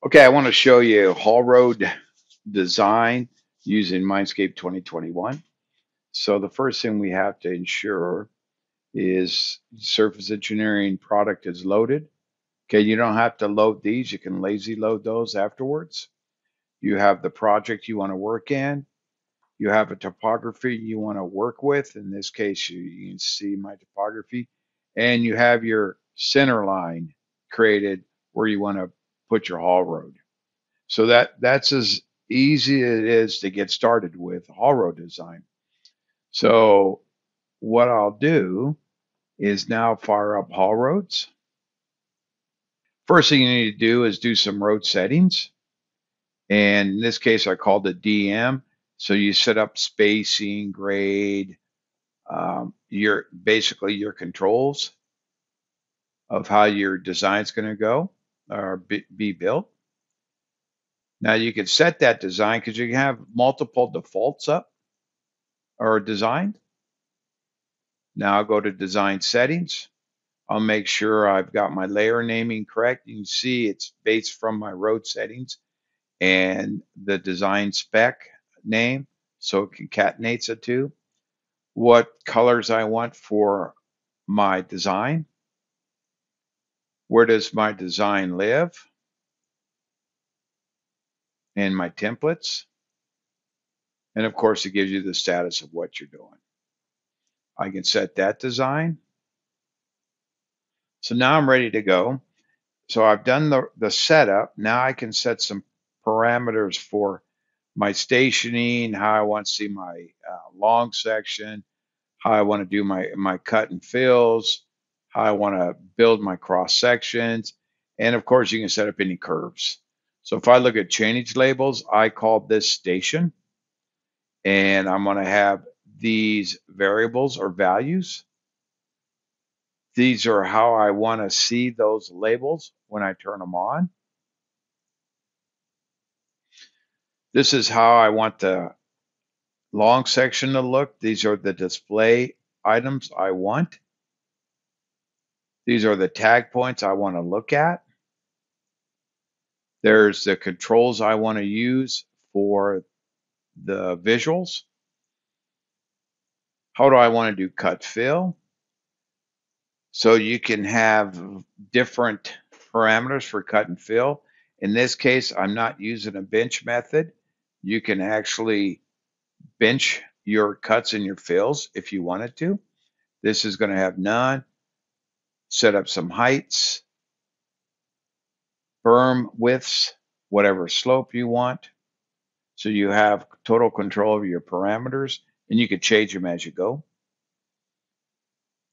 Okay, I want to show you haul road design using MineScape 2021. So the first thing we have to ensure is surface engineering product is loaded. Okay, you don't have to load these. You can lazy load those afterwards. You have the project you want to work in. You have a topography you want to work with. In this case, you can see my topography. And you have your center line created where you want to put your haul road. So that's as easy as it is to get started with haul road design. So what I'll do is now fire up Haulroads. First thing you need to do is do some road settings. And in this case, I called it DM. So you set up spacing, grade, your basically your controls of how your design's going to go or be built. Now you can set that design because you can have multiple defaults up or designed. Now I'll go to design settings. I'll make sure I've got my layer naming correct. You can see it's based from my road settings and the design spec name, so it concatenates the two. What colors I want for my design. Where does my design live? And my templates. And of course, it gives you the status of what you're doing. I can set that design. So now I'm ready to go. So I've done the setup. Now I can set some parameters for my stationing, how I want to see my long section, how I want to do my cut and fills, how I want to build my cross sections. And of course, you can set up any curves. So if I look at chainage labels, I called this station, and I'm going to have these variables or values. These are how I want to see those labels when I turn them on. This is how I want the long section to look. These are the display items I want. These are the tag points I want to look at. There's the controls I want to use for the visuals. How do I want to do cut fill? So you can have different parameters for cut and fill. In this case, I'm not using a bench method. You can actually bench your cuts and your fills if you wanted to. This is going to have none. Set up some heights, berm widths, whatever slope you want. So you have total control over your parameters, and you can change them as you go.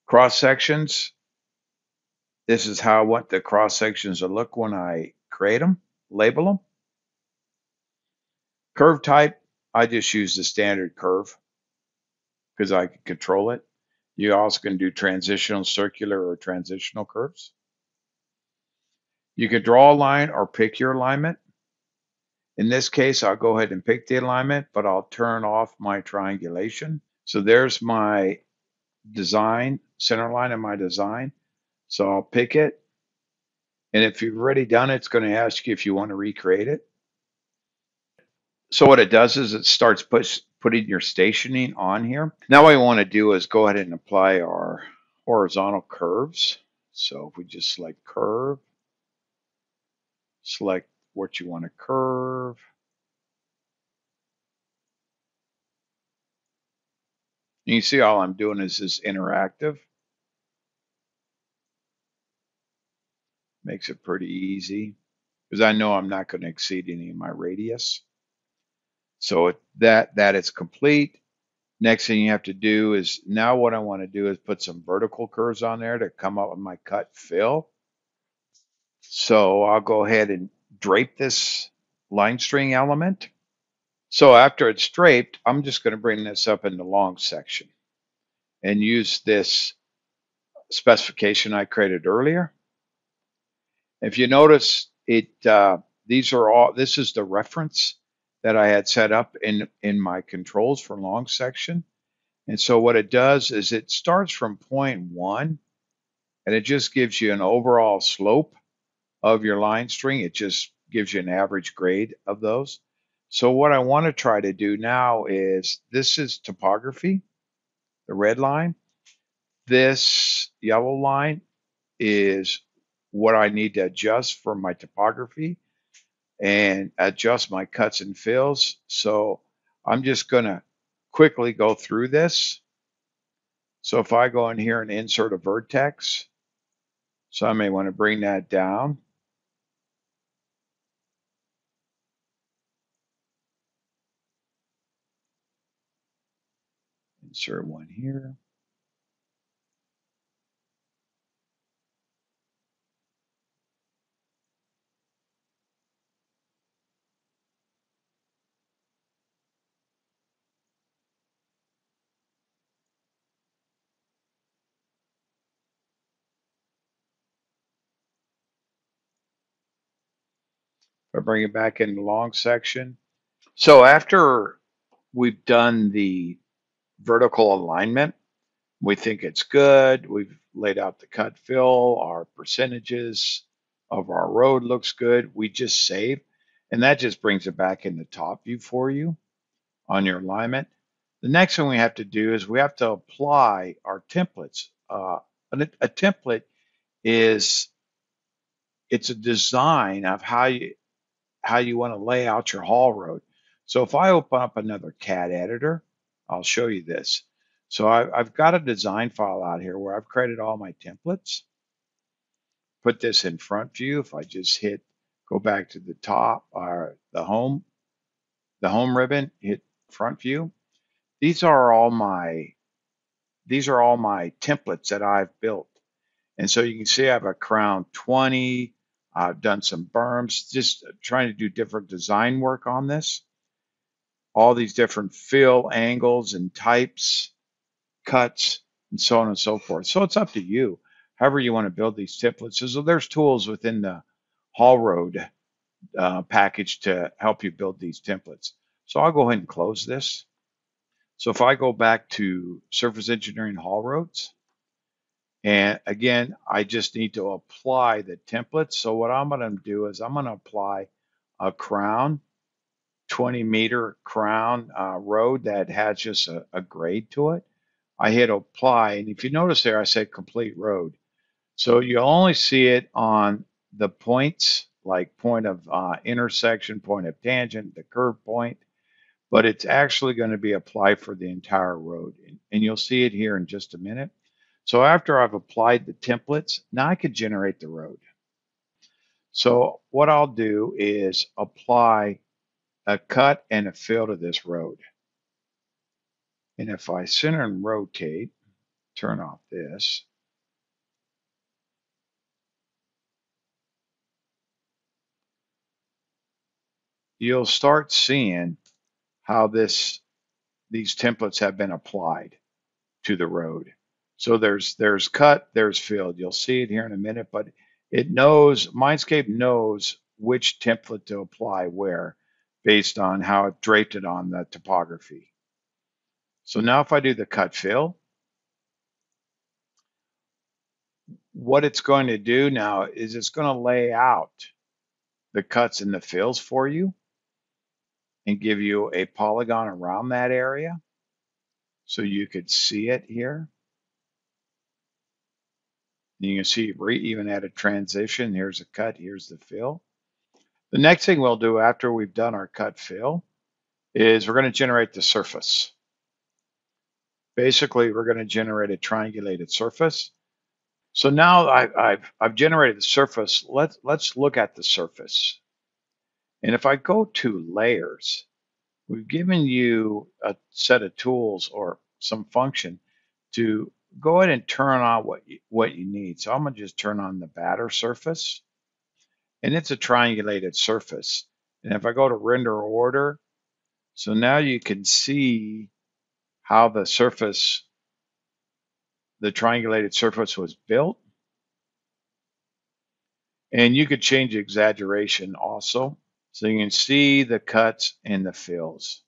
Cross sections. This is how I want the cross sections to look when I create them, label them. Curve type, I just use the standard curve because I can control it. You also can do transitional, circular, or transitional curves. You can draw a line or pick your alignment. In this case, I'll go ahead and pick the alignment, but I'll turn off my triangulation. So there's my design, center line of my design. So I'll pick it. And if you've already done it, it's going to ask you if you want to recreate it. So what it does is it starts putting your stationing on here. Now what we want to do is go ahead and apply our horizontal curves. So if we just select curve, select what you want to curve. You can see all I'm doing is this interactive. Makes it pretty easy because I know I'm not going to exceed any of my radius. So that is complete. Next thing you have to do is, now what I want to do is put some vertical curves on there to come up with my cut fill. So I'll go ahead and drape this line string element. So after it's draped, I'm just going to bring this up in the long section and use this specification I created earlier. If you notice, this is the reference that I had set up in my controls for long section. And so what it does is it starts from point 1, and it just gives you an overall slope of your line string. It just gives you an average grade of those. So what I want to try to do now is, this is topography, the red line. This yellow line is what I need to adjust for my topography and adjust my cuts and fills. So I'm just going to quickly go through this. So if I go in here and insert a vertex, so I may want to bring that down. Insert one here. If I bring it back in the long section. So after we've done the vertical alignment, we think it's good. We've laid out the cut fill, our percentages of our road looks good. We just save, and that just brings it back in the top view for you on your alignment. The next thing we have to do is we have to apply our templates. A template is, it's a design of how you want to lay out your haul road. So if I open up another CAD editor, I'll show you this. So I've got a design file out here where I've created all my templates. Put this in front view. If I just go back to the top, or the home ribbon, hit front view. These are all my templates that I've built. And so you can see I have a crown 20. I've done some berms, just trying to do different design work on this. All these different fill angles and types, cuts, and so on and so forth. So it's up to you, however you want to build these templates. So there's tools within the Haulroad package to help you build these templates. So I'll go ahead and close this. So if I go back to Surface Engineering Haulroads, and again, I just need to apply the templates. So what I'm going to do is I'm going to apply a crown, 20-meter crown road that has just a grade to it. I hit apply, and if you notice there, I said complete road. So you only see it on the points, like point of intersection, point of tangent, the curve point, but it's actually going to be applied for the entire road. And you'll see it here in just a minute. So after I've applied the templates, now I could generate the road. So what I'll do is apply a cut and a fill to this road. And if I center and rotate, turn off this, you'll start seeing how these templates have been applied to the road. So there's cut, there's filled. You'll see it here in a minute, but MineScape knows which template to apply where based on how it draped it on the topography. So now if I do the cut fill, what it's going to do now is it's going to lay out the cuts and the fills for you and give you a polygon around that area so you could see it here. You can see we even added transition. Here's a cut, here's the fill. The next thing we'll do after we've done our cut fill is we're going to generate the surface. Basically, we're going to generate a triangulated surface. So now I've generated the surface. Let's look at the surface. And if I go to layers, we've given you a set of tools or some function to go ahead and turn on what you need. So I'm going to just turn on the batter surface, and it's a triangulated surface. And if I go to render order, so now you can see how the triangulated surface was built. And you could change exaggeration also. So you can see the cuts and the fills,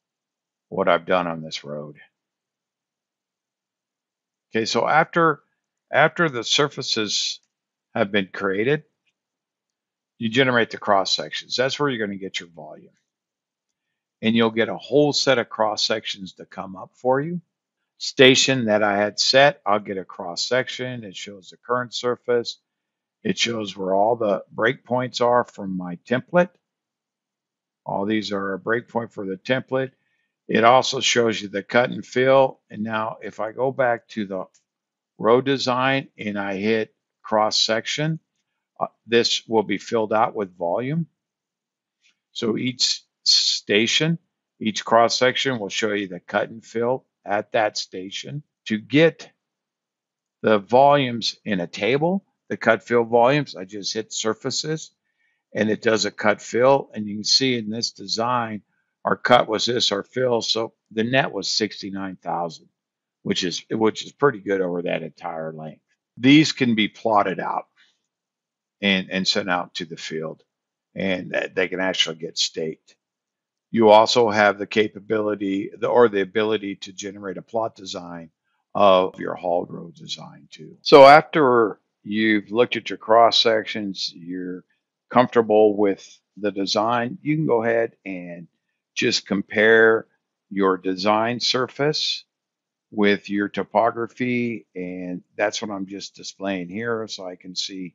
what I've done on this road. Okay, so after the surfaces have been created, you generate the cross sections. That's where you're going to get your volume. And you'll get a whole set of cross sections to come up for you. Station that I had set, I'll get a cross section. It shows the current surface. It shows where all the breakpoints are from my template. All these are a breakpoint for the template. It also shows you the cut and fill. And now if I go back to the row design and I hit cross section, this will be filled out with volume. So each station, each cross section will show you the cut and fill at that station. To get the volumes in a table, the cut fill volumes, I just hit surfaces and it does a cut fill. And you can see in this design, our cut was this, our fill. So the net was 69,000, which is pretty good over that entire length. These can be plotted out and sent out to the field, and they can actually get staked. You also have the capability or the ability to generate a plot design of your hauled road design too. So after you've looked at your cross sections, you're comfortable with the design, you can go ahead and just compare your design surface with your topography, and that's what I'm just displaying here so I can see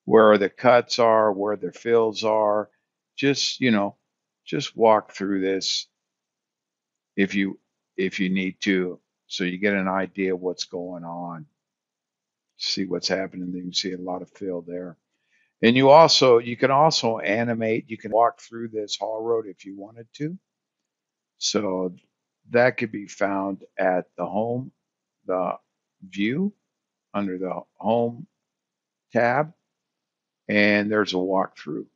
where the cuts are, where the fills are. Just, just walk through this if you need to, so you get an idea of what's going on. See what's happening. You can see a lot of fill there. And you can also animate, you can walk through this haul road if you wanted to. So that could be found at the view under the home tab, and there's a walkthrough.